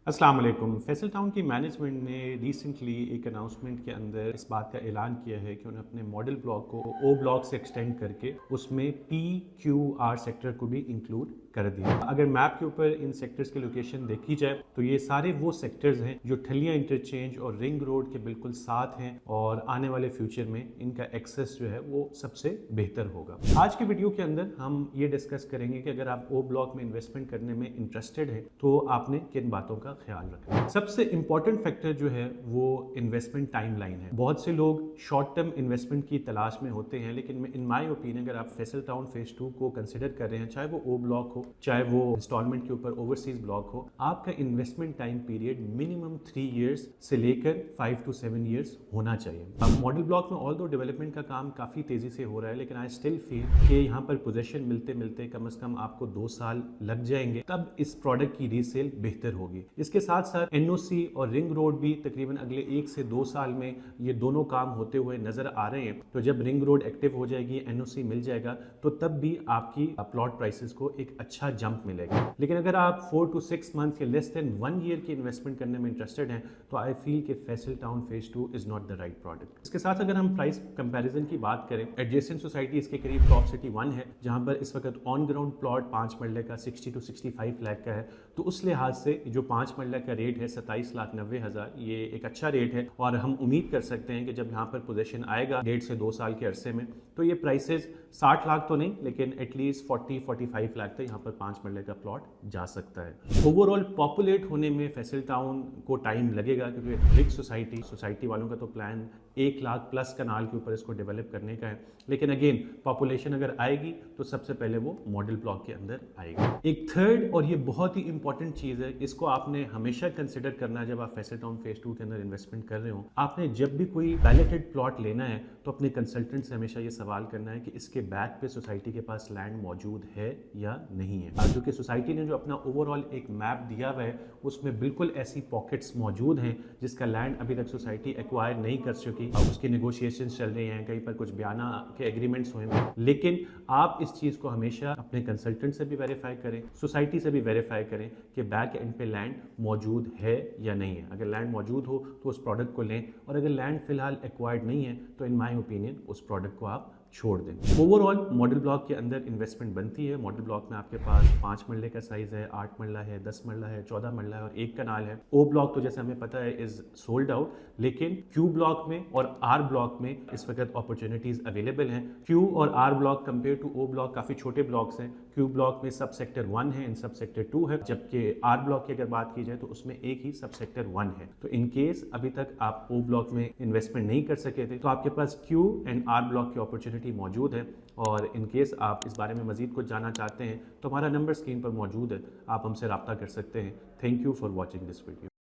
अस्सलाम वालेकुम। फैसल टाउन की मैनेजमेंट ने रिसेंटली एक अनाउंसमेंट के अंदर इस बात का ऐलान किया है कि उन्हें अपने मॉडल ब्लॉक को ओ ब्लॉक से एक्सटेंड करके उसमें पी क्यू आर सेक्टर को भी इंक्लूड कर दिया। अगर मैप के ऊपर इन सेक्टर्स की लोकेशन देखी जाए तो ये सारे वो सेक्टर्स हैं जो ठलिया इंटरचेंज और रिंग रोड के बिल्कुल साथ हैं और आने वाले फ्यूचर में इनका एक्सेस जो है वो सबसे बेहतर होगा। आज की वीडियो के अंदर हम ये डिस्कस करेंगे कि अगर आप ओ ब्लॉक में इन्वेस्टमेंट करने में इंटरेस्टेड हैं तो आपने किन बातों का ख्याल रखना है। सबसे इंपॉर्टेंट फैक्टर जो है वो इन्वेस्टमेंट टाइमलाइन है। बहुत से लोग शॉर्ट टर्म इन्वेस्टमेंट की तलाश में होते हैं, लेकिन इन माय ओपिनियन अगर आप फैसल टाउन फेज 2 को कंसिडर कर रहे हैं, चाहे वो ओ ब्लॉक हो चाहे वो इंस्टॉलमेंट के ऊपर ओवरसीज ब्लॉक हो, आपका investment time period minimum 3 years से लेकर 5 to 7 इयर्स होना चाहिए। अब मॉडल ब्लॉक में ऑल्दो डेवलपमेंट का काम काफी तेजी से हो रहा है, लेकिन आई स्टिल फील कि यहाँ पर पोजीशन मिलते मिलते कम से कम आपको 2 साल लग जाएंगे, तब इस प्रोडक्ट की रीसेल बेहतर होगी। इसके साथ साथ एनओसी और रिंग रोड भी तकरीबन अगले 1 से 2 साल में ये दोनों काम होते हुए नजर आ रहे हैं। तो जब रिंग रोड एक्टिव हो जाएगी, एनओसी मिल जाएगा, तो तब भी आपकी प्लॉट प्राइसेस को एक अच्छा जंप मिलेगा। लेकिन अगर आप 4 to 6 मंथ या लेस देन 1 ईयर की इन्वेस्टमेंट करने में इंटरेस्टेड हैं, तो आई फील कि Faisal town phase 2 is not the right product. इसके साथ अगर हम प्राइस कंपैरिजन की बात करें, एडजेसेंट सोसाइटी इसके करीब टॉप सिटी 1 है, जहां पर इस वक्त ऑन ग्राउंड प्लॉट 5 मरले का 60 to 65 लाख का है। तो उस लिहाज से जो 5 मरला का रेट है 27,90,000, ये एक अच्छा रेट है और हम उम्मीद कर सकते हैं कि जब यहाँ पर पोजीशन आएगा 1.5 से 2 साल के अरसे में, तो ये प्राइसेस 60 लाख तो नहीं, लेकिन एटलीस्ट 40-45 लाख तक यहाँ पर 5 मरले का प्लॉट जा सकता है। ओवरऑल पॉपुलेट होने में फैसल टाउन को टाइम लगेगा, क्योंकि बिग सोसाइटी वालों का तो प्लान 1 लाख प्लस कनाल के ऊपर इसको डेवलप करने का है। लेकिन अगेन पॉपुलेशन अगर आएगी तो सबसे पहले वो मॉडल ब्लॉक के अंदर आएगी। एक थर्ड और ये बहुत ही इंपॉर्टेंट चीज है, इसको आपने हमेशा कंसिडर करना है जब आप फैसल टाउन फेज 2 के अंदर इन्वेस्टमेंट कर रहे हो। आपने जब भी कोई बैलेटेड प्लॉट लेना है तो अपने कंसल्टेंट से हमेशा ये सवाल करना है कि इसके बैक पे सोसाइटी के पास लैंड मौजूद है या नहीं है। क्योंकि सोसाइटी ने जो अपना ओवरऑल एक मैप दिया हुआ है उसमें बिल्कुल ऐसी पॉकेट्स मौजूद हैं जिसका लैंड अभी तक सोसाइटी एक्वायर नहीं कर सकी। उसकी नेगोशिएशन चल रही हैं, कहीं पर कुछ बयाना के एग्रीमेंट्स हुए हैं। लेकिन आप इस चीज को हमेशा अपने कंसल्टेंट से भी वेरीफाई करें, सोसाइटी से भी वेरीफाई करें कि बैक एंड पे लैंड मौजूद है या नहीं है। अगर लैंड मौजूद हो तो उस प्रोडक्ट को लें, और अगर लैंड फिलहाल एक्वायर्ड नहीं है तो इन माय ओपिनियन उस प्रोडक्ट को आप छोड़ दें। ओवरऑल मॉडल ब्लॉक के अंदर इन्वेस्टमेंट बनती है। मॉडल ब्लॉक में आपके पास 5 मरले का साइज है, 8 मरला है, 10 मरला है, 14 मरला है और 1 कनाल है। ओ ब्लॉक तो जैसे हमें पता है इज सोल्ड आउट, लेकिन क्यू ब्लॉक में और आर ब्लॉक में इस वक्त अपॉर्चुनिटीज अवेलेबल हैं। क्यू और R block compare to O block काफी छोटे ब्लॉक्स हैं। क्यू ब्लॉक में सब सेक्टर 1 है, इन सब सेक्टर 2 है, जबकि आर ब्लॉक की अगर बात की जाए तो उसमें एक ही सब सेक्टर 1 है। तो इन केस अभी तक आप ओ ब्लॉक में इन्वेस्टमेंट नहीं कर सके थे तो आपके पास क्यू एंड आर ब्लॉक की अपॉर्चुनिटी मौजूद है। और इन केस आप इस बारे में मजीद कुछ जानना चाहते हैं तो हमारा नंबर स्क्रीन पर मौजूद है, आप हमसे रब्ता कर सकते हैं। Thank you for watching this video.